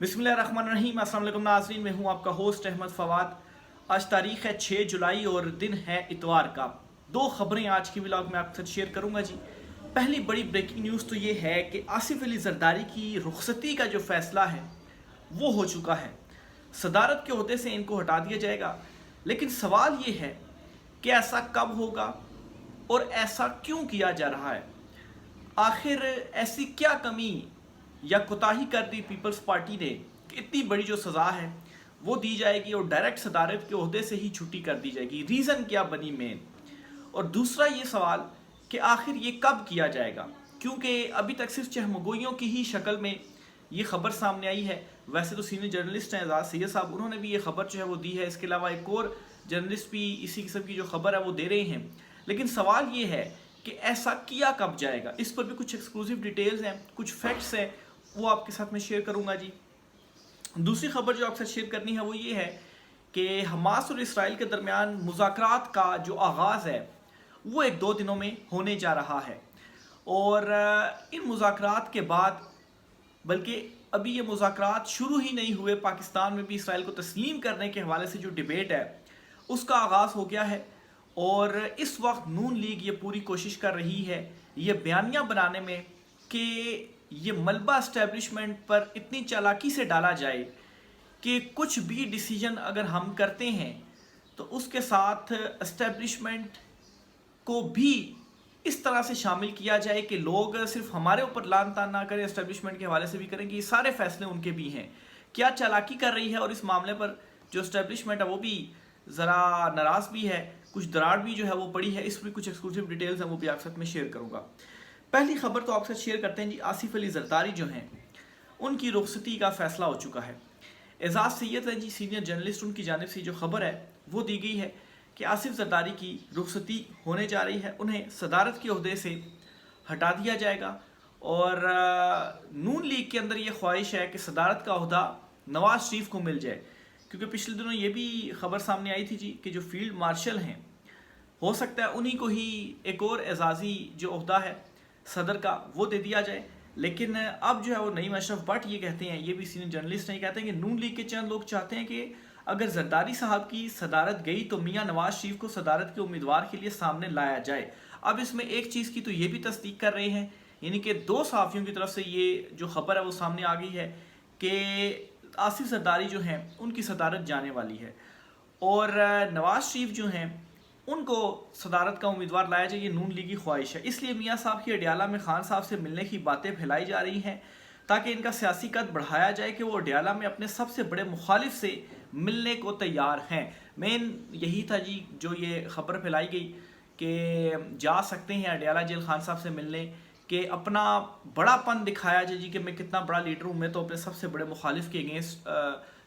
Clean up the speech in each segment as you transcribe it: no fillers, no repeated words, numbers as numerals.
बिस्मिल्लाहिर्रहमानिर्रहीम। अस्सलाम वालेकुम नाज़रीन, मैं हूं आपका होस्ट अहमद फवाद। आज तारीख़ है 6 जुलाई और दिन है इतवार का। दो ख़बरें आज की व्लॉग में आपके साथ शेयर करूंगा जी। पहली बड़ी ब्रेकिंग न्यूज़ तो ये है कि आसिफ अली ज़रदारी की रुखसती का जो फ़ैसला है वो हो चुका है। सदारत के ओहदे से इनको हटा दिया जाएगा, लेकिन सवाल ये है कि ऐसा कब होगा और ऐसा क्यों किया जा रहा है। आखिर ऐसी क्या कमी या कोताही कर दी पीपल्स पार्टी ने कि इतनी बड़ी जो सज़ा है वो दी जाएगी और डायरेक्ट सदारत के ओहदे से ही छुट्टी कर दी जाएगी। रीज़न क्या बनी मेन? और दूसरा ये सवाल कि आखिर ये कब किया जाएगा, क्योंकि अभी तक सिर्फ चहमगोइयों की ही शक्ल में ये खबर सामने आई है। वैसे तो सीनियर जर्नलिस्ट हैं एजाज सैयद साहब, उन्होंने भी ये खबर जो है वो दी है। इसके अलावा एक और जर्नलिस्ट भी इसी किस्म की जो खबर है वो दे रहे हैं। लेकिन सवाल ये है कि ऐसा किया कब जाएगा। इस पर भी कुछ एक्सक्लूसिव डिटेल्स हैं, कुछ फैक्ट्स हैं, वो आपके साथ में शेयर करूंगा जी। दूसरी खबर जो आपके साथ शेयर करनी है वो ये है कि हमास और इसराइल के दरमियान मुज़ाकरात का जो आगाज़ है वो 1-2 दिनों में होने जा रहा है। और इन मुज़ाकरात के बाद, बल्कि अभी ये मुज़ाकरात शुरू ही नहीं हुए, पाकिस्तान में भी इसराइल को तस्लीम करने के हवाले से जो डिबेट है उसका आगाज़ हो गया है। और इस वक्त नून लीग ये पूरी कोशिश कर रही है ये बयानिया बनाने में कि ये मलबा इस्टेब्लिशमेंट पर इतनी चालाकी से डाला जाए कि कुछ भी डिसीजन अगर हम करते हैं तो उसके साथ इस्टेब्लिशमेंट को भी इस तरह से शामिल किया जाए कि लोग सिर्फ हमारे ऊपर लान तान ना करें, इस्टेब्लिशमेंट के हवाले से भी करें कि ये सारे फैसले उनके भी हैं। क्या चालाकी कर रही है और इस मामले पर जो इस्टेब्लिशमेंट है वो भी ज़रा नाराज़ भी है, कुछ दरार भी जो है वो पड़ी है। इस पर कुछ एक्सक्लूसिव डिटेल्स हैं वो भी आपके साथ में शेयर करूँगा। पहली खबर तो आपके साथ शेयर करते हैं जी। आसिफ अली ज़रदारी जो हैं उनकी रुखसती का फ़ैसला हो चुका है। एजाज सैयद हैं जी सीनियर जर्नलिस्ट, उनकी जानिब से जो खबर है वो दी गई है कि आसिफ ज़रदारी की रुखसती होने जा रही है। उन्हें सदारत के ओहदे से हटा दिया जाएगा और नून लीग के अंदर ये ख्वाहिश है कि सदारत का ओहदा नवाज शरीफ को मिल जाए, क्योंकि पिछले दिनों ये भी खबर सामने आई थी जी कि जो फील्ड मार्शल हैं हो सकता है उन्हीं को ही एक और एजाजी जो ओहदा है सदर का वो दे दिया जाए। लेकिन अब जो है वो नईम अशरफ भट्ट ये कहते हैं, ये भी सीनियर जर्नलिस्ट नहीं, कहते हैं कि नून लीग के चंद लोग चाहते हैं कि अगर जरदारी साहब की सदारत गई तो मियाँ नवाज शरीफ को सदारत के उम्मीदवार के लिए सामने लाया जाए। अब इसमें एक चीज़ की तो ये भी तस्दीक कर रहे हैं, यानी कि 2 सहाफ़ियों की तरफ से ये जो खबर है वो सामने आ गई है कि आसिफ जरदारी जो हैं उनकी सदारत जाने वाली है और नवाज शरीफ जो हैं उनको सदारत का उम्मीदवार लाया जाए, ये नून लीग की ख्वाहिश है। इसलिए मियाँ साहब की अडियाला में खान साहब से मिलने की बातें फैलाई जा रही हैं ताकि इनका सियासी कद बढ़ाया जाए कि वो अडियाला में अपने सबसे बड़े मुखालिफ से मिलने को तैयार हैं। मेन यही था जी जो ये खबर फैलाई गई कि जा सकते हैं अडियाला जेल खान साहब से मिलने, कि अपना बड़ापन दिखाया जाए जी कि मैं कितना बड़ा लीडर हूँ, मैं तो अपने सबसे बड़े मुखालिफ के अगेंस्ट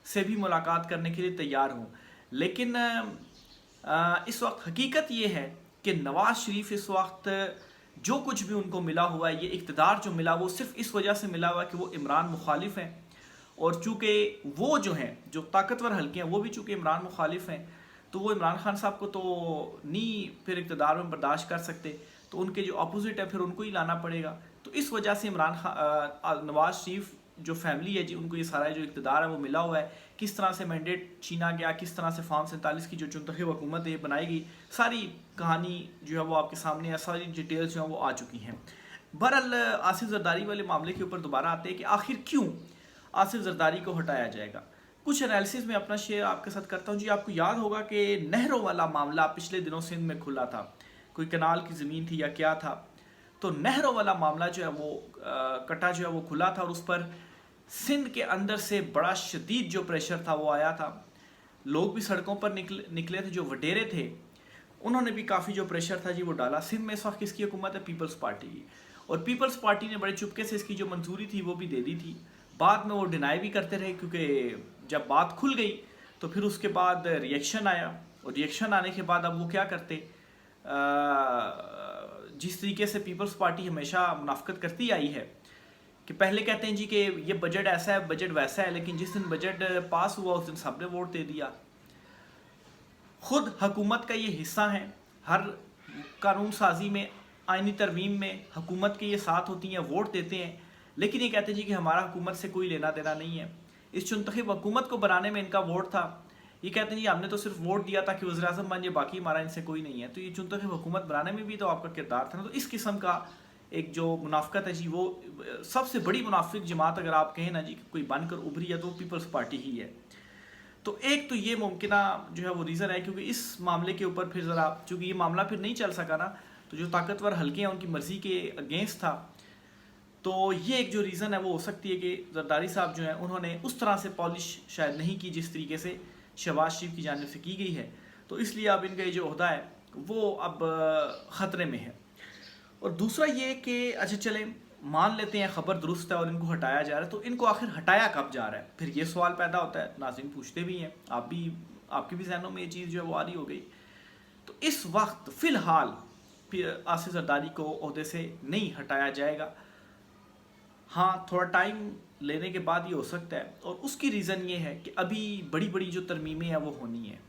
से भी मुलाकात करने के लिए तैयार हूँ। लेकिन इस वक्त हकीकत ये है कि नवाज शरीफ इस वक्त जो कुछ भी उनको मिला हुआ है, ये इक़्तिदार जो मिला वो सिर्फ इस वजह से मिला हुआ है कि वो इमरान मुखालिफ हैं। और चूँकि वो जो हैं जो ताकतवर हल्के हैं वो भी चूँकि इमरान मुखालिफ हैं तो वो इमरान खान साहब को तो नहीं फिर इक़्तिदार में बर्दाश्त कर सकते, तो उनके जो अपोजिट है फिर उनको ही लाना पड़ेगा। तो इस वजह से नवाज शरीफ जो फैमिली है जी उनको ये सारा जो इक़्तिदार है वो मिला हुआ है। किस तरह से मैंडेट छीना गया, किस तरह से फार्म 47 की जो चुनतखब हुकूमत है बनाई गई, सारी कहानी जो है वो आपके सामने है, सारी डिटेल्स जो हैं वो आ चुकी हैं। बहरहाल आसिफ जरदारी वाले मामले के ऊपर दोबारा आते हैं कि आखिर क्यों आसिफ जरदारी को हटाया जाएगा। कुछ एनालिसिस में अपना शेयर आपके साथ करता हूँ जी। आपको याद होगा कि नहरों वाला मामला पिछले दिनों सिंध में खुला था, कोई कनाल की ज़मीन थी या क्या था, तो नहरों वाला मामला जो है वो कटा जो है वो खुला था और उस पर सिंध के अंदर से बड़ा शदीद जो प्रेशर था वो आया था। लोग भी सड़कों पर निकले थे, जो वडेरे थे उन्होंने भी काफ़ी जो प्रेशर था जी वो डाला। सिंध में इस वक्त किसकी हुकूमत है? पीपल्स पार्टी की। और पीपल्स पार्टी ने बड़े चुपके से इसकी जो मंजूरी थी वो भी दे दी थी। बाद में वो डिनाई भी करते रहे, क्योंकि जब बात खुल गई तो फिर उसके बाद रिएक्शन आया और रिएक्शन आने के बाद अब वो क्या करते, जिस तरीके से पीपल्स पार्टी हमेशा मुनाफकत करती आई है कि पहले कहते हैं जी कि ये बजट ऐसा है, बजट वैसा है, लेकिन जिस दिन बजट पास हुआ उस दिन सबने वोट दे दिया। खुद हुकूमत का ये हिस्सा है, हर कानून साजी में, आइनी तरमीम में हुकूमत के ये साथ होती हैं, वोट देते हैं, लेकिन ये कहते हैं जी कि हमारा हुकूमत से कोई लेना देना नहीं है। इस चुनतखब हुकूमत को बनाने में इनका वोट था। ये कहते हैं जी हमने तो सिर्फ वोट दिया था कि वज़ीर-ए-आज़म बन जाए, बाकी हमारा इनसे कोई नहीं है। तो ये चुनतखब हुकूमत बनाने में भी तो आपका किरदार था ना। तो इस किस्म का एक जो मुनाफ़िकत है जी, वो सबसे बड़ी मुनाफिक जमात अगर आप कहें ना जी कोई बनकर उभरी है तो पीपल्स पार्टी ही है। तो एक तो ये मुमकिना जो है वो रीज़न है, क्योंकि इस मामले के ऊपर फिर ज़रा चूँकि ये मामला फिर नहीं चल सका ना, तो जो ताकतवर हल्के हैं उनकी मर्ज़ी के अगेंस्ट था। तो ये एक जो रीज़न है वो हो सकती है कि जरदारी साहब जो हैं उन्होंने उस तरह से पॉलिश शायद नहीं की जिस तरीके से शहबाज शरीफ की जानिब से की गई है। तो इसलिए अब इनका ये जो ओहदा है वो अब ख़तरे में है। और दूसरा ये कि अच्छा चले मान लेते हैं ख़बर दुरुस्त है और इनको हटाया जा रहा है, तो इनको आखिर हटाया कब जा रहा है? फिर ये सवाल पैदा होता है, नाज़रीन पूछते भी हैं, आपकी भी जहनों में ये चीज़ जो है वो आ रही हो गई। तो इस वक्त फ़िलहाल फिर आसिफ जरदारी को ओहदे से नहीं हटाया जाएगा। हाँ, थोड़ा टाइम लेने के बाद ये हो सकता है, और उसकी रीज़न ये है कि अभी बड़ी बड़ी जो तरमीमें हैं वो होनी है।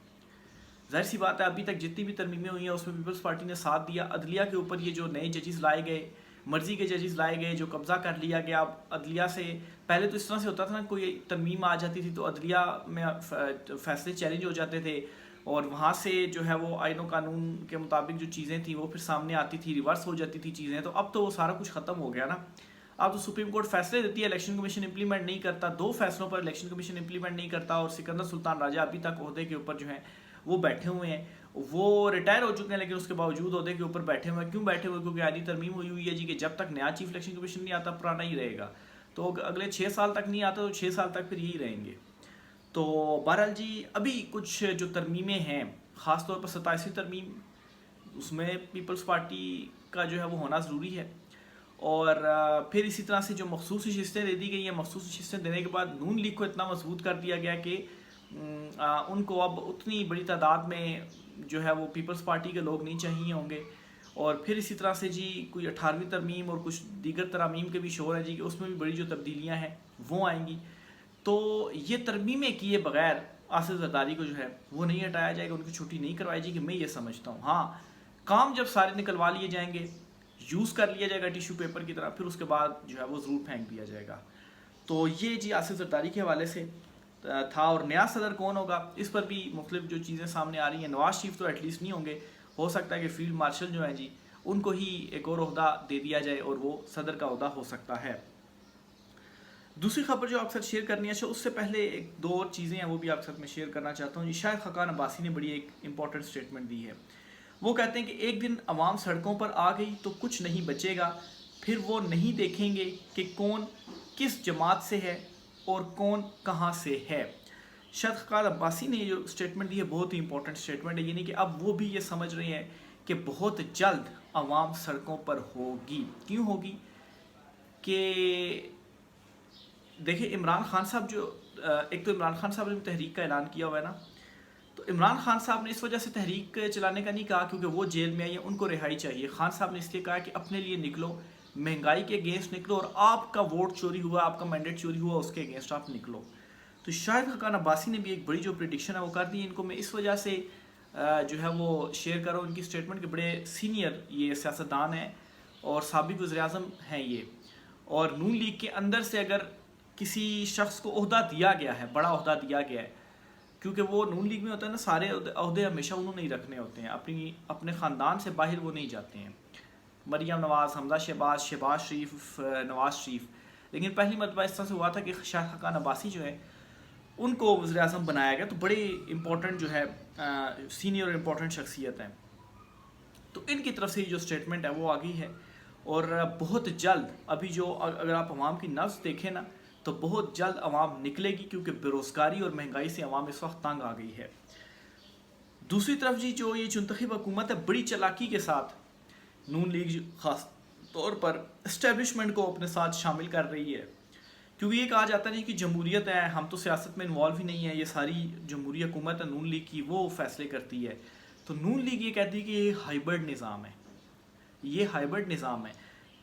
ज़ाहिर सी बात है अभी तक जितनी भी तरमीमें हुई हैं उसमें पीपल्स पार्टी ने साथ दिया। अदलिया के ऊपर ये जो नए जजेस लाए गए, मर्जी के जजेस लाए गए, जो कब्ज़ा कर लिया गया। अब अदलिया से पहले तो इस तरह से होता था ना, कोई तरमीम आ जाती थी तो अदलिया में फैसले चैलेंज हो जाते थे, और वहाँ से जो है वो आईन कानून के मुताबिक जो चीज़ें थी वो फिर सामने आती थी, रिवर्स हो जाती थी चीज़ें। तो अब तो वो सारा कुछ ख़त्म हो गया ना। अब तो सुप्रीम कोर्ट फैसले देती है, इलेक्शन कमीशन इंप्लीमेंट नहीं करता। 2 फैसलों पर इलेक्शन कमीशन इंप्लीमेंट नहीं करता, और सिकंदर सुल्तान राजा अभी तक ओहदे के ऊपर जो है वो बैठे हुए हैं। वो रिटायर हो चुके हैं लेकिन उसके बावजूद ओहदे के ऊपर बैठे हुए हैं। क्यों बैठे हुए? क्योंकि आधी तरमीम हुई है जी कि जब तक नया चीफ इलेक्शन कमीशन नहीं आता पुराना ही रहेगा। तो अगले 6 साल तक नहीं आता तो 6 साल तक फिर यही रहेंगे। तो बहरहाल जी अभी कुछ जो तरमीमें हैं, ख़ास तौर पर 27वीं तरमीम, उसमें पीपल्स पार्टी का जो है वो होना ज़रूरी है। और फिर इसी तरह से जो मखसूस नशिस्तें दे दी गई हैं, मखसूस नशिस्तें देने के बाद नून लीग को इतना मजबूत कर दिया गया कि उनको अब उतनी बड़ी तादाद में जो है वो पीपल्स पार्टी के लोग नहीं चाहिए होंगे। और फिर इसी तरह से जी कोई 18वीं तरमीम और कुछ दीगर तरमीम के भी शोर है जी कि उसमें भी बड़ी जो तब्दीलियाँ हैं वो आएंगी। तो ये तरमीमें किए बगैर आसिफ जरदारी को जो है वो नहीं हटाया जाएगा, उनकी छुट्टी नहीं करवाई जाएगी, मैं ये समझता हूँ। हाँ, काम जब सारे निकलवा लिए जाएंगे, यूज़ कर लिया जाएगा टिश्यू पेपर की तरह, फिर उसके बाद जो है वो ज़रूर फेंक दिया जाएगा। तो ये जी आसिफ जरदारी के हवाले से था। और नया सदर कौन होगा इस पर भी मुख्तलिफ जो चीज़ें सामने आ रही हैं। नवाज शरीफ तो एटलीस्ट नहीं होंगे, हो सकता है कि फील्ड मार्शल जो है जी उनको ही एक और ओहदा दे दिया जाए और वो सदर का ओहदा हो सकता है। दूसरी खबर जो आपके साथ शेयर करनी है, उससे पहले एक दो और चीज़ें हैं वो भी आपके साथ मैं शेयर करना चाहता हूँ जी। शाहिद खकान अब्बासी ने बड़ी एक इंपॉर्टेंट स्टेटमेंट दी है। वो कहते हैं कि एक दिन अवाम सड़कों पर आ गई तो कुछ नहीं बचेगा, फिर वो नहीं देखेंगे कि कौन किस जमात से है और कौन कहाँ से है। शाहिद खकान अब्बासी ने जो स्टेटमेंट दी है बहुत ही इंपॉर्टेंट स्टेटमेंट है, यानी कि अब वो भी ये समझ रहे हैं कि बहुत जल्द अवाम सड़कों पर होगी। क्यों होगी? कि देखिए इमरान खान साहब जो एक तो इमरान खान साहब ने तहरीक का ऐलान किया हुआ है ना, तो इमरान खान साहब ने इस वजह से तहरीक चलाने का नहीं कहा क्योंकि वो जेल में आई है, उनको रिहाई चाहिए। खान साहब ने इसलिए कहा कि अपने लिए निकलो, महंगाई के अगेंस्ट निकलो, और आपका वोट चोरी हुआ, आपका मैंडेट चोरी हुआ, उसके अगेंस्ट आप निकलो। तो शाहिद खकान अब्बासी ने भी एक बड़ी जो प्रेडिक्शन है वो कर दी। इनको मैं इस वजह से जो है वो शेयर कर रहा हूँ, इनकी स्टेटमेंट के बड़े सीनियर ये सियासतदान हैं और साबिक वज़ीर-ए-आज़म हैं ये। और नून लीग के अंदर से अगर किसी शख्स को ओहदा दिया गया है, बड़ा ओहदा दिया गया है, क्योंकि वो नून लीग में होता है ना, सारे ओहदे हमेशा उन्होंने ही रखने होते हैं, अपने ख़ानदान से बाहर वो नहीं जाते हैं। मरियम नवाज़, हमजा शहबाज, शहबाज शरीफ, नवाज शरीफ। लेकिन पहली मरतबा इस तरह से हुआ था कि शाहिद खकान अब्बासी जो है उनको वज़ीर-ए-आज़म बनाया गया। तो बड़े इंपॉर्टेंट जो है सीनियर और इम्पोर्टेंट शख्सियत हैं। तो इनकी तरफ से जो स्टेटमेंट है वो आ गई है, और बहुत जल्द अभी जो अगर आप अवाम की नब्ज़ देखें ना तो बहुत जल्द अवाम निकलेगी, क्योंकि बेरोज़गारी और महंगाई से अवाम इस वक्त तंग आ गई है। दूसरी तरफ जी जो ये चुनतखब हुकूमत है बड़ी चालाकी के साथ नून लीग ख़ास तौर पर इस्टेब्लिशमेंट को अपने साथ शामिल कर रही है, क्योंकि ये कहा जाता है कि जमहूरियत है, हम तो सियासत में इन्वॉल्व ही नहीं है, ये सारी जमहूरी हुकूमत है नून लीग की, वो फैसले करती है। तो नून लीग ये कहती है कि ये हाइब्रिड निज़ाम है, ये हाइब्रिड निज़ाम है।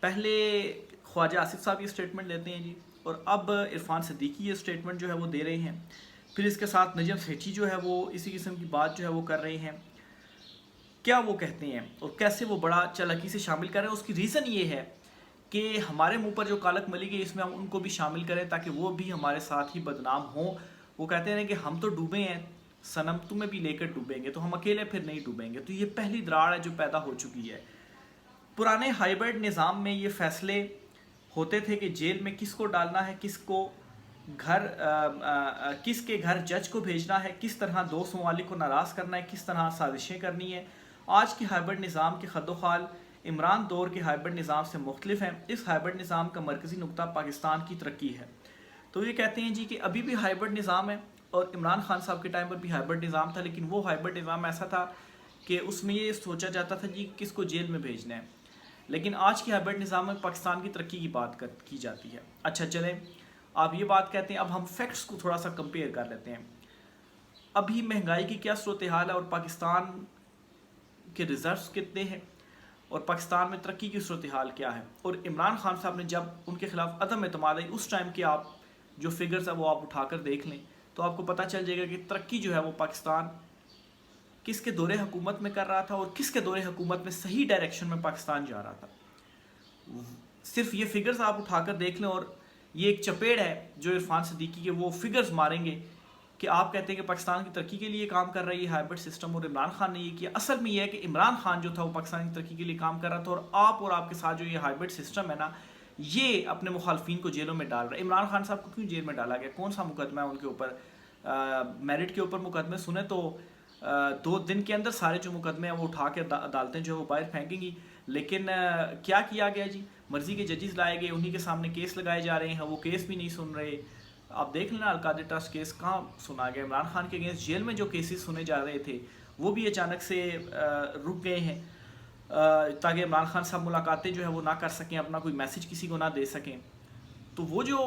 पहले ख्वाजा आसिफ साहब ये स्टेटमेंट देते हैं जी, और अब इरफान सिद्दीकी ये स्टेटमेंट जो है वो दे रहे हैं। फिर इसके साथ नजम सेठी जो है वो इसी किस्म की बात जो है वो कर रहे हैं। क्या वो कहते हैं और कैसे वो बड़ा चालाकी से शामिल कर रहे हैं, उसकी रीज़न ये है کہ ہمارے منہ پر جو کالک ملی گئی اس میں ہم ان کو بھی شامل کریں تاکہ وہ بھی ہمارے ساتھ ہی بدنام ہوں. وہ کہتے ہیں کہ ہم تو ڈوبے ہیں صنم, تمہیں بھی لے کر ڈوبیں گے, تو ہم اکیلے پھر نہیں ڈوبیں گے. تو یہ پہلی دراڑ ہے جو پیدا ہو چکی ہے. پرانے ہائبرڈ نظام میں یہ فیصلے ہوتے تھے کہ جیل میں کس کو ڈالنا ہے, کس کے گھر جج کو بھیجنا ہے, کس طرح دو ممالک کو ناراض کرنا ہے, کس طرح سازشیں کرنی ہے. آج کے ہائبرڈ نظام کے خد و خال عمران دور کے ہائبرڈ نظام سے مختلف ہیں. اس ہائبرڈ نظام کا مرکزی نقطہ پاکستان کی ترقی ہے. تو یہ کہتے ہیں جی کہ ابھی بھی ہائبرڈ نظام ہے, اور عمران خان صاحب کے ٹائم پر بھی ہائبرڈ نظام تھا, لیکن وہ ہائبرڈ نظام ایسا تھا کہ اس میں یہ سوچا جاتا تھا جی کس کو جیل میں بھیجنا ہے. لیکن آج کے ہائبرڈ نظام میں پاکستان کی ترقی کی بات کی جاتی ہے. اچھا چلیں, آپ یہ بات کہتے ہیں, اب ہم فیکٹس کو تھوڑا سا کمپیئر کر لیتے ہیں. ابھی مہنگائی کی کیا صورتحال ہے, اور پاکستان کے ریزروز کتنے ہیں, اور پاکستان میں ترقی کی صورتحال کیا ہے. اور عمران خان صاحب نے جب ان کے خلاف عدم اعتماد آئی اس ٹائم کے آپ جو فگرز ہیں وہ آپ اٹھا کر دیکھ لیں تو آپ کو پتہ چل جائے گا کہ ترقی جو ہے وہ پاکستان کس کے دور حکومت میں کر رہا تھا, اور کس کے دور حکومت میں صحیح ڈائریکشن میں پاکستان جا رہا تھا. صرف یہ فگرز آپ اٹھا کر دیکھ لیں, اور یہ ایک چپیڑ ہے جو عرفان صدیقی کے وہ فگرز ماریں گے کہ آپ کہتے ہیں کہ پاکستان کی ترقی کے لیے کام کر رہی ہے ہائبرڈ سسٹم, اور عمران خان نے یہ کیا. اصل میں یہ ہے کہ عمران خان جو تھا وہ پاکستان کی ترقی کے لیے کام کر رہا تھا, اور آپ کے ساتھ جو یہ ہائبرڈ سسٹم ہے نا, یہ اپنے مخالفین کو جیلوں میں ڈال رہا ہے. عمران خان صاحب کو کیوں جیل میں ڈالا گیا, کون سا مقدمہ ہے ان کے اوپر؟ میرٹ کے اوپر مقدمے سنے تو 2 دن کے اندر سارے جو مقدمے ہیں وہ اٹھا کے عدالتیں جو ہے وہ باہر پھینکیں گی. لیکن کیا کیا گیا جی, مرضی کے ججز لائے گئے, انہی کے سامنے کیس لگائے جا رہے ہیں, وہ کیس بھی نہیں سن رہے. آپ دیکھ لینا القادر ٹرسٹ کیس کہاں سنا گیا. عمران خان کے اگینسٹ جیل میں جو کیسز سنے جا رہے تھے وہ بھی اچانک سے رک گئے ہیں تاکہ عمران خان صاحب ملاقاتیں جو ہے وہ نہ کر سکیں, اپنا کوئی میسج کسی کو نہ دے سکیں. تو وہ جو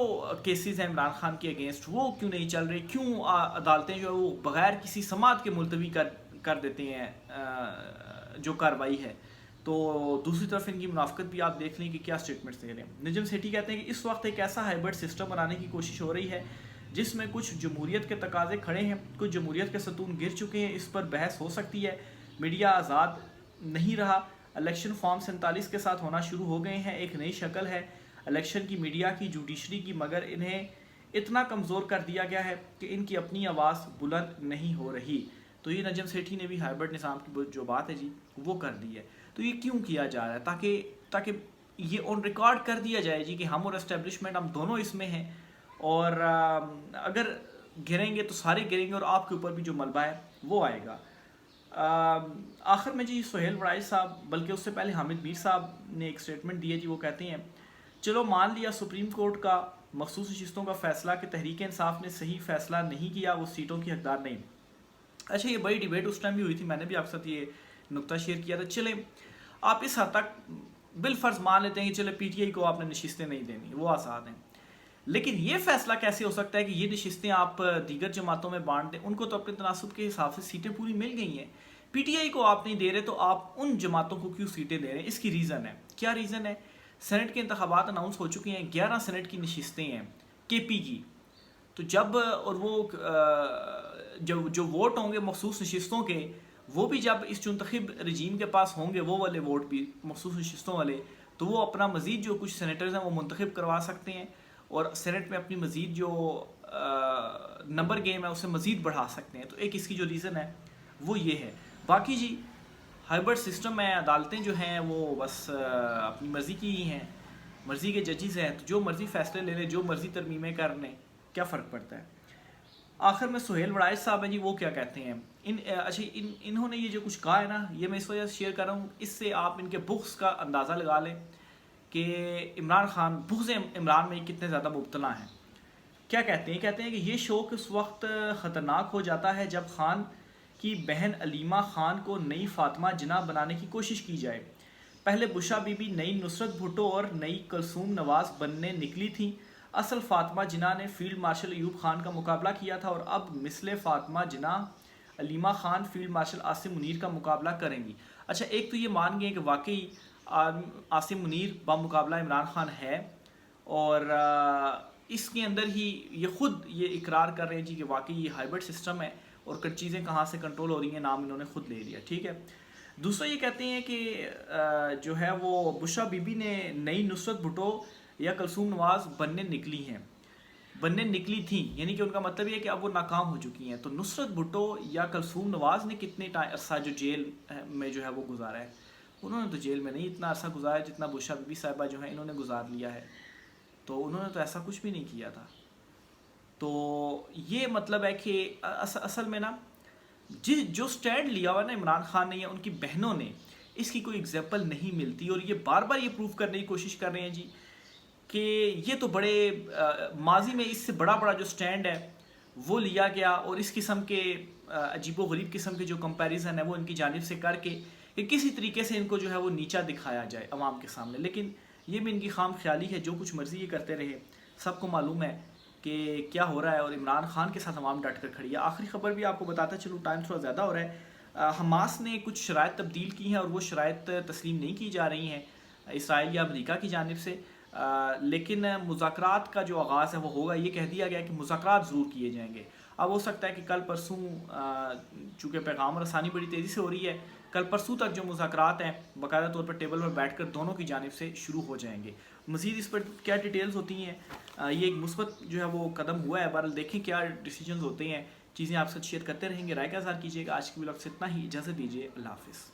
کیسز ہیں عمران خان کے اگینسٹ وہ کیوں نہیں چل رہے, کیوں عدالتیں جو ہے وہ بغیر کسی سماعت کے ملتوی کر دیتے ہیں جو کارروائی ہے. تو دوسری طرف ان کی منافقت بھی آپ دیکھ لیں کہ کیا سٹیٹمنٹس دے رہے ہیں. نجم سیٹھی کہتے ہیں کہ اس وقت ایک ایسا ہائبرڈ سسٹم بنانے کی کوشش ہو رہی ہے جس میں کچھ جمہوریت کے تقاضے کھڑے ہیں, کچھ جمہوریت کے ستون گر چکے ہیں. اس پر بحث ہو سکتی ہے. میڈیا آزاد نہیں رہا, الیکشن فارم 47 کے ساتھ ہونا شروع ہو گئے ہیں. ایک نئی شکل ہے الیکشن کی, میڈیا کی, جوڈیشری کی, مگر انہیں اتنا کمزور کر دیا گیا ہے کہ ان کی اپنی آواز بلند نہیں ہو رہی. تو یہ نجم سیٹھی نے بھی ہائبرڈ نظام کی جو بات ہے جی وہ کر دی ہے. تو یہ کیوں کیا جا رہا ہے؟ تاکہ یہ آن ریکارڈ کر دیا جائے جی کہ ہم اور اسٹیبلشمنٹ ہم دونوں اس میں ہیں, اور اگر گریں گے تو سارے گریں گے, اور آپ کے اوپر بھی جو ملبہ ہے وہ آئے گا. آخر میں جی سہیل وڑائی صاحب, بلکہ اس سے پہلے حامد میر صاحب نے ایک سٹیٹمنٹ دی ہے جی. وہ کہتے ہیں چلو مان لیا سپریم کورٹ کا مخصوص نشستوں کا فیصلہ کہ تحریک انصاف نے صحیح فیصلہ نہیں کیا, وہ سیٹوں کی حقدار نہیں. اچھا یہ بڑی ڈیبیٹ اس ٹائم بھی ہوئی تھی, میں نے بھی آپ کے ساتھ یہ نقطہ شیئر کیا تھا. چلیں آپ اس حد تک بالفرض مان لیتے ہیں کہ چلے پی ٹی آئی کو آپ نے نشستیں نہیں دینی, وہ آزاد ہیں, لیکن یہ فیصلہ کیسے ہو سکتا ہے کہ یہ نشستیں آپ دیگر جماعتوں میں بانٹ دیں؟ ان کو تو اپنے تناسب کے حساب سے سیٹیں پوری مل گئی ہیں. پی ٹی آئی کو آپ نہیں دے رہے تو آپ ان جماعتوں کو کیوں سیٹیں دے رہے ہیں؟ اس کی ریزن ہے. کیا ریزن ہے؟ سینٹ کے انتخابات اناؤنس ہو چکے ہیں, 11 سینٹ کی نشستیں ہیں کے پی کی. تو جب اور وہ جو ووٹ ہوں گے مخصوص نشستوں کے, وہ بھی جب اس منتخب رجیم کے پاس ہوں گے, وہ والے ووٹ بھی مخصوص نشستوں والے, تو وہ اپنا مزید جو کچھ سینیٹرز ہیں وہ منتخب کروا سکتے ہیں, اور سینٹ میں اپنی مزید جو نمبر گیم ہے اسے مزید بڑھا سکتے ہیں. تو ایک اس کی جو ریزن ہے وہ یہ ہے. باقی جی ہائبرڈ سسٹم میں عدالتیں جو ہیں وہ بس اپنی مرضی کی ہی ہیں, مرضی کے ججز ہیں, تو جو مرضی فیصلے لے لیں, جو مرضی ترمیمیں کر لیں, کیا فرق پڑتا ہے. آخر میں سہیل وڑائی صاحب ہیں جی, وہ کیا کہتے ہیں. انہوں نے یہ جو کچھ کہا ہے نا, یہ میں اس وجہ سے شیئر کر رہا ہوں, اس سے آپ ان کے بغض کا اندازہ لگا لیں کہ عمران خان بغض عمران میں کتنے زیادہ مبتلا ہیں. کیا کہتے ہیں کہ یہ شوق اس وقت خطرناک ہو جاتا ہے جب خان کی بہن علیمہ خان کو نئی فاطمہ جناح بنانے کی کوشش کی جائے. پہلے بشرا بی بی نئی نصرت بھٹو اور نئی کلثوم نواز بننے نکلی تھیں. اصل فاطمہ جناح نے فیلڈ مارشل ایوب خان کا مقابلہ کیا تھا, اور اب مثل فاطمہ جناح علیمہ خان فیلڈ مارشل عاصم منیر کا مقابلہ کریں گی. اچھا ایک تو یہ مان گئے کہ واقعی عاصم منیر بمقابلہ عمران خان ہے, اور اس کے اندر ہی یہ خود یہ اقرار کر رہے ہیں جی کہ واقعی یہ ہائبرڈ سسٹم ہے, اور چیزیں کہاں سے کنٹرول ہو رہی ہیں نام انہوں نے خود لے لیا. ٹھیک ہے, دوسرا یہ کہتے ہیں کہ جو ہے وہ بشرا بی بی نے نئی نصرت بھٹو یا کلثوم نواز بننے نکلی تھیں، یعنی کہ ان کا مطلب یہ ہے کہ اب وہ ناکام ہو چکی ہیں. تو نصرت بھٹو یا کلثوم نواز نے کتنے عرصہ جو جیل میں جو ہے وہ گزارا ہے؟ انہوں نے تو جیل میں نہیں اتنا عرصہ گزارا جتنا بشرا بی بی صاحبہ جو ہیں انہوں نے گزار لیا ہے. تو انہوں نے تو ایسا کچھ بھی نہیں کیا تھا. تو یہ مطلب ہے کہ اصل میں نا جو سٹینڈ لیا ہوا نا عمران خان نے یا ان کی بہنوں نے، اس کی کوئی ایگزامپل نہیں ملتی. اور یہ بار بار یہ پروف کرنے کی کوشش کر رہے ہیں جی کہ یہ تو بڑے ماضی میں اس سے بڑا جو سٹینڈ ہے وہ لیا گیا، اور اس قسم کے عجیب و غریب قسم کے جو کمپیریزن ہے وہ ان کی جانب سے کر کے کہ کسی طریقے سے ان کو جو ہے وہ نیچا دکھایا جائے عوام کے سامنے. لیکن یہ بھی ان کی خام خیالی ہے، جو کچھ مرضی یہ کرتے رہے. سب کو معلوم ہے کہ کیا ہو رہا ہے، اور عمران خان کے ساتھ عوام ڈٹ کر کھڑی ہے. آخری خبر بھی آپ کو بتاتا چلوں، ٹائم تھوڑا زیادہ ہو رہا ہے. حماس نے کچھ شرائط تبدیل کی ہیں اور وہ شرائط تسلیم نہیں کی جا رہی ہیں اسرائیل یا امریکہ کی جانب سے. لیکن مذاکرات کا جو آغاز ہے وہ ہوگا. یہ کہہ دیا گیا کہ مذاکرات ضرور کیے جائیں گے. اب ہو سکتا ہے کہ کل پرسوں، چونکہ پیغام رسانی بڑی تیزی سے ہو رہی ہے، کل پرسوں تک جو مذاکرات ہیں باقاعدہ طور پر ٹیبل پر بیٹھ کر دونوں کی جانب سے شروع ہو جائیں گے. مزید اس پر کیا ڈیٹیلز ہوتی ہیں، یہ ایک مثبت جو ہے وہ قدم ہوا ہے. بہرحال دیکھیں کیا ڈیسیجنز ہوتے ہیں. چیزیں آپ سے شیئر کرتے رہیں گے. رائے کا اظہار کیجیے گا. آج کی ولاگ سے اتنا ہی. اجازت دیجیے. اللہ حافظ.